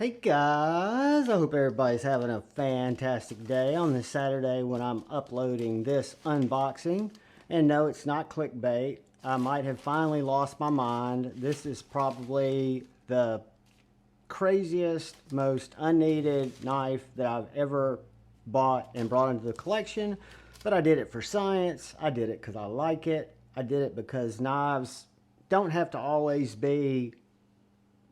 Hey guys, I hope everybody's having a fantastic day on this Saturday when I'm uploading this unboxing. And no, it's not clickbait. I might have finally lost my mind. This is probably the craziest, most unneeded knife that I've ever bought and brought into the collection. But I did it for science. I did it because I like it. I did it because knives don't have to always be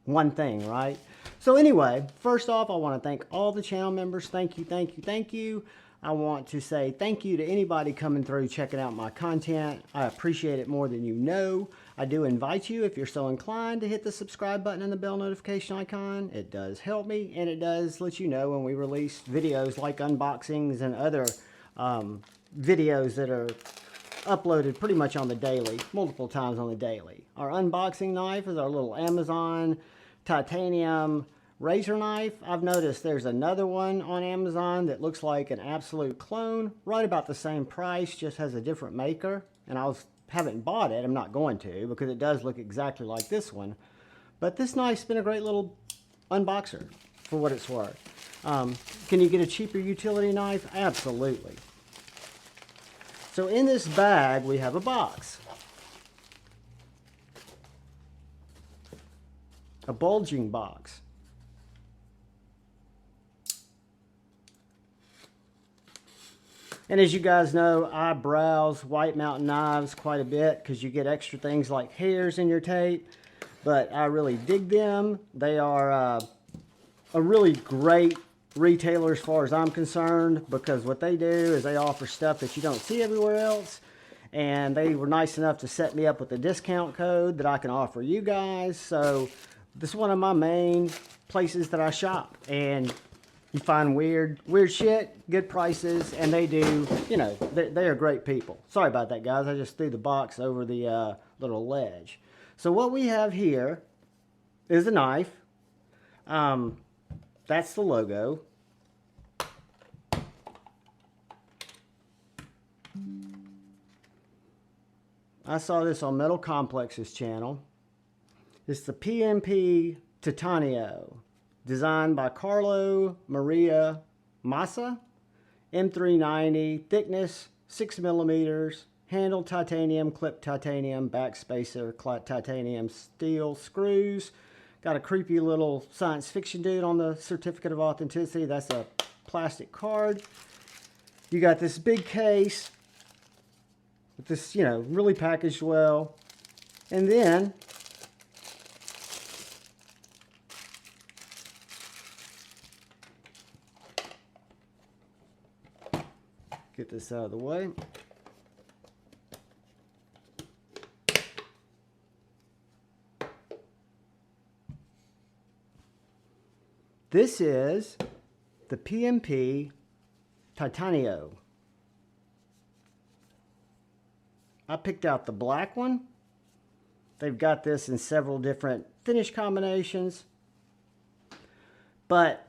one thing, right? So anyway, first off, I want to thank all the channel members. Thank you, thank you, thank you. I want to say thank you to anybody coming through checking out my content. I appreciate it more than you know. I do invite you, if you're so inclined, to hit the subscribe button and the bell notification icon. It does help me, and it does let you know when we release videos like unboxings and other videos that are uploaded pretty much on the daily, multiple times on the daily. Our unboxing knife is our little Amazon titanium razor knife. I've noticed there's another one on Amazon that looks like an absolute clone, right about the same price, just has a different maker. And haven't bought it, I'm not going to, because it does look exactly like this one. But this knife's been a great little unboxer for what it's worth. Can you get a cheaper utility knife? Absolutely. So in this bag, we have a box. A bulging box. And as you guys know, I browse White Mountain knives quite a bit because you get extra things like hairs in your tape. But I really dig them. They are a really great retailer as far as I'm concerned, because what they do is they offer stuff that you don't see everywhere else. And they were nice enough to set me up with a discount code that I can offer you guys. So this is one of my main places that I shop, and you find weird shit, good prices, and they do, you know, they are great people. Sorry about that, guys. I just threw the box over the little ledge. So what we have here is a knife. That's the logo. I saw this on Metal Complex's channel. It's the PMP Titanio, designed by Carlo Maria Massa. M390, thickness 6 millimeters, handle titanium, clip titanium, back spacer, titanium steel screws. Got a creepy little science fiction dude on the certificate of authenticity. That's a plastic card. You got this big case with this, you know, really packaged well. And then get this out of the way. This is the PMP Titanio. I picked out the black one. They've got this in several different finish combinations. But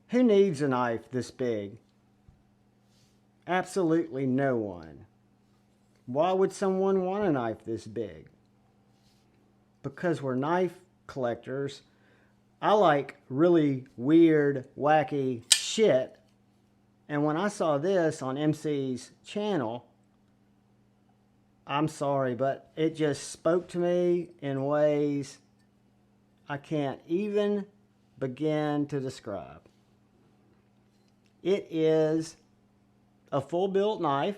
who needs a knife this big? Absolutely no one. Why would someone want a knife this big? Because we're knife collectors. I like really weird, wacky shit. And when I saw this on MC's channel, I'm sorry, but it just spoke to me in ways I can't even begin to describe. It is a full built knife.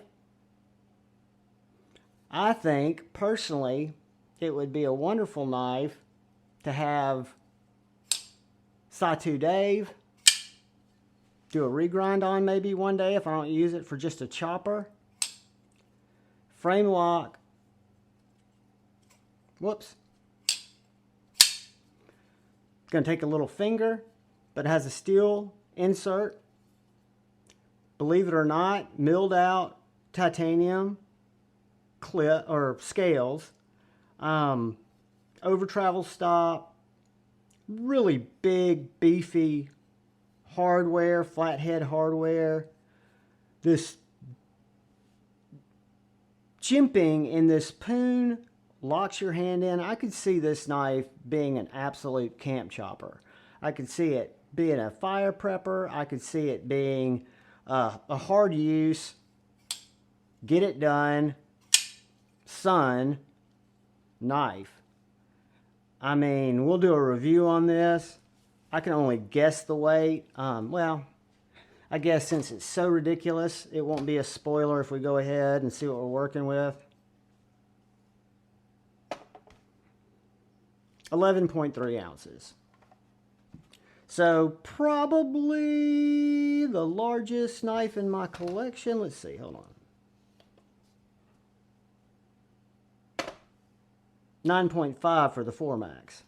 I think personally it would be a wonderful knife to have Satu Dave do a regrind on maybe one day if I don't use it for just a chopper. Frame lock. Whoops. It's going to take a little finger, but it has a steel insert. Believe it or not, milled out titanium clip or scales. Over travel stop. Really big, beefy hardware, flathead hardware. This jimping in this Poon locks your hand in. I could see this knife being an absolute camp chopper. I could see it being a fire prepper. I could see it being a hard use, get it done, sun knife. I mean, we'll do a review on this. I can only guess the weight. Well, I guess since it's so ridiculous, it won't be a spoiler if we go ahead and see what we're working with. 11.3 ounces. So probably the largest knife in my collection. Let's see, hold on. 9.5 for the 4 Max.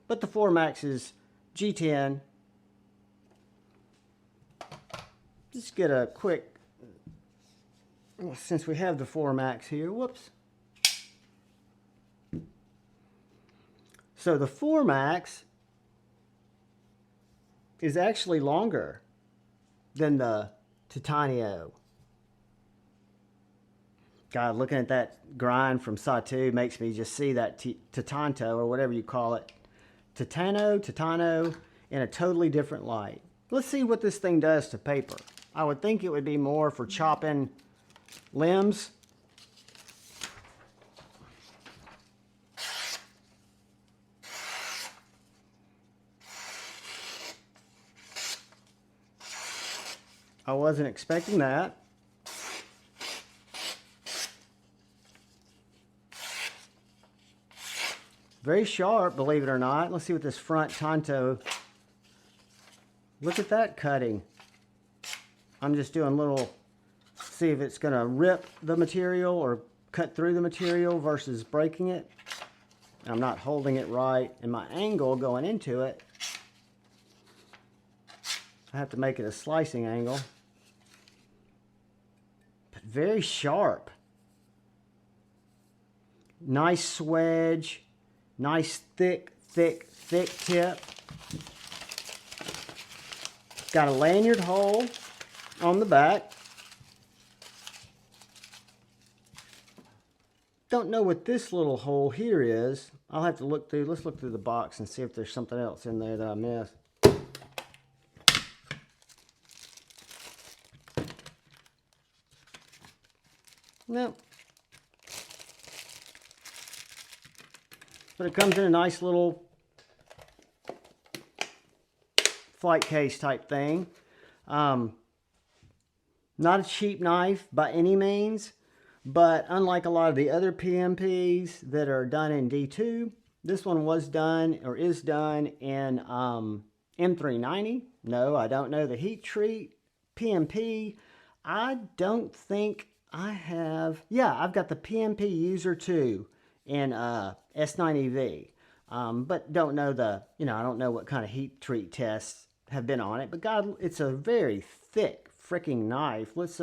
But the 4 Max is G10. Just get a quick, since we have the 4 Max here, whoops. So the 4 Max is actually longer than the Titanio. God, looking at that grind from Satu makes me just see that Titanto, or whatever you call it. Titano, in a totally different light. Let's see what this thing does to paper. I would think it would be more for chopping limbs. I wasn't expecting that. Very sharp, believe it or not. Let's see what this front Tanto. Look at that cutting. I'm just doing little, see if it's gonna rip the material or cut through the material versus breaking it. I'm not holding it right, and my angle going into it, I have to make it a slicing angle. But very sharp. Nice swedge. Nice thick tip. Got a lanyard hole on the back. Don't know what this little hole here is. I'll have to look through, let's look through the box and see if there's something else in there that I missed. Nope. But it comes in a nice little flight case type thing. Not a cheap knife by any means, but unlike a lot of the other PMPs that are done in D2, this one was done or is done in M390. No, I don't know the heat treat. PMP, I don't think I have. Yeah, I've got the PMP User 2 in S90V, but don't know the, I don't know what kind of heat treat tests have been on it, but God, it's a very thick freaking knife. Let's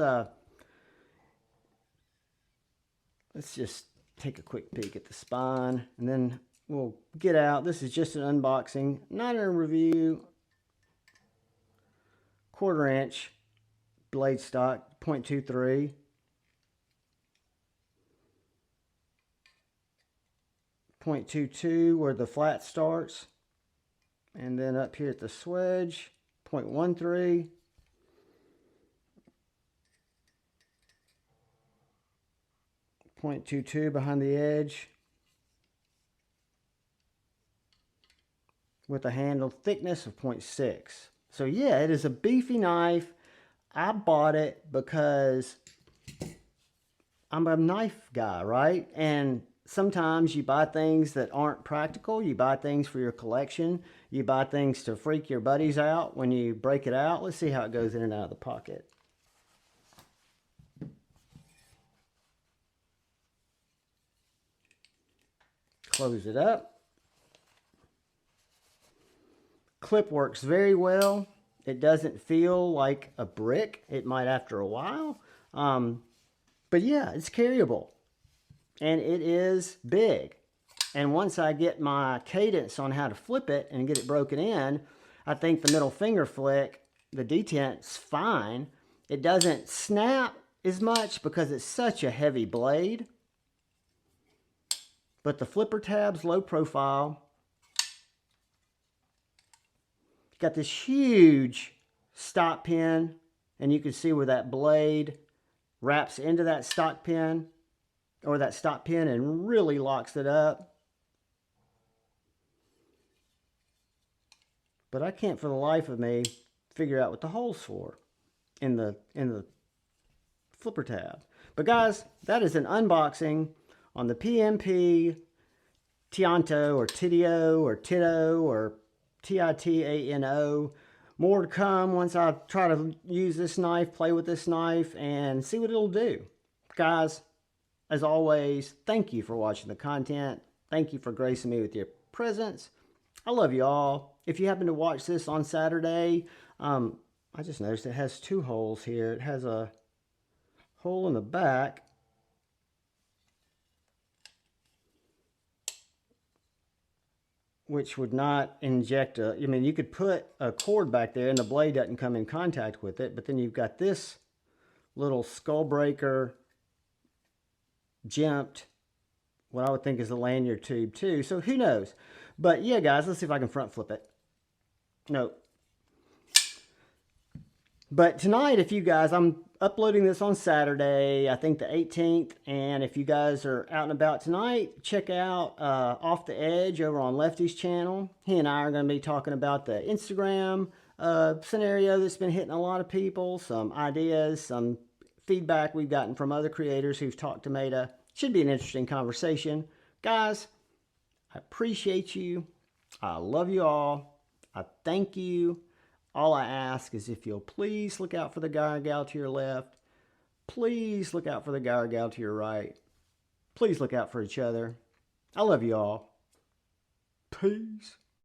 just take a quick peek at the spine, and then we'll get out. This is just an unboxing, not a review. 1/4 inch blade stock, 0.23. 0.22 where the flat starts, and then up here at the swedge, 0.13. 0.22 behind the edge, with a handle thickness of 0.6. So yeah, it is a beefy knife. I bought it because I'm a knife guy, right? And sometimes you buy things that aren't practical. You buy things for your collection. You buy things to freak your buddies out when you break it out. Let's see how it goes in and out of the pocket. Close it up. Clip works very well. It doesn't feel like a brick. It might after a while. But yeah, it's carryable. And it is big. And once I get my cadence on how to flip it and get it broken in, I think the middle finger flick, the detent's fine. It doesn't snap as much because it's such a heavy blade. But the flipper tab's low profile. Got this huge stop pin, and you can see where that blade wraps into that stock pin, or that stop pin, and really locks it up. But I can't for the life of me figure out what the hole's for in the flipper tab. But guys, that is an unboxing on the PMP Tianto or Titio or Tito or Titano. More to come once I try to use this knife, play with this knife, and see what it'll do. Guys, as always, thank you for watching the content. Thank you for gracing me with your presence. I love you all. If you happen to watch this on Saturday, I just noticed it has two holes here. It has a hole in the back. Which would not inject a, I mean, you could put a cord back there and the blade doesn't come in contact with it, but then you've got this little skull breaker jimped, what I would think is a lanyard tube too, so who knows. But yeah, guys, let's see if I can front flip it. Nope. But tonight, if you guys, I'm uploading this on Saturday, I think the 18th, and if you guys are out and about tonight, check out Off the Edge over on Lefty's channel. He and I are going to be talking about the Instagram scenario that's been hitting a lot of people, some ideas, some feedback we've gotten from other creators who've talked to Meta. Should be an interesting conversation. Guys, I appreciate you. I love you all. I thank you. All I ask is if you'll please look out for the guy or gal to your left. Please look out for the guy or gal to your right. Please look out for each other. I love you all. Peace.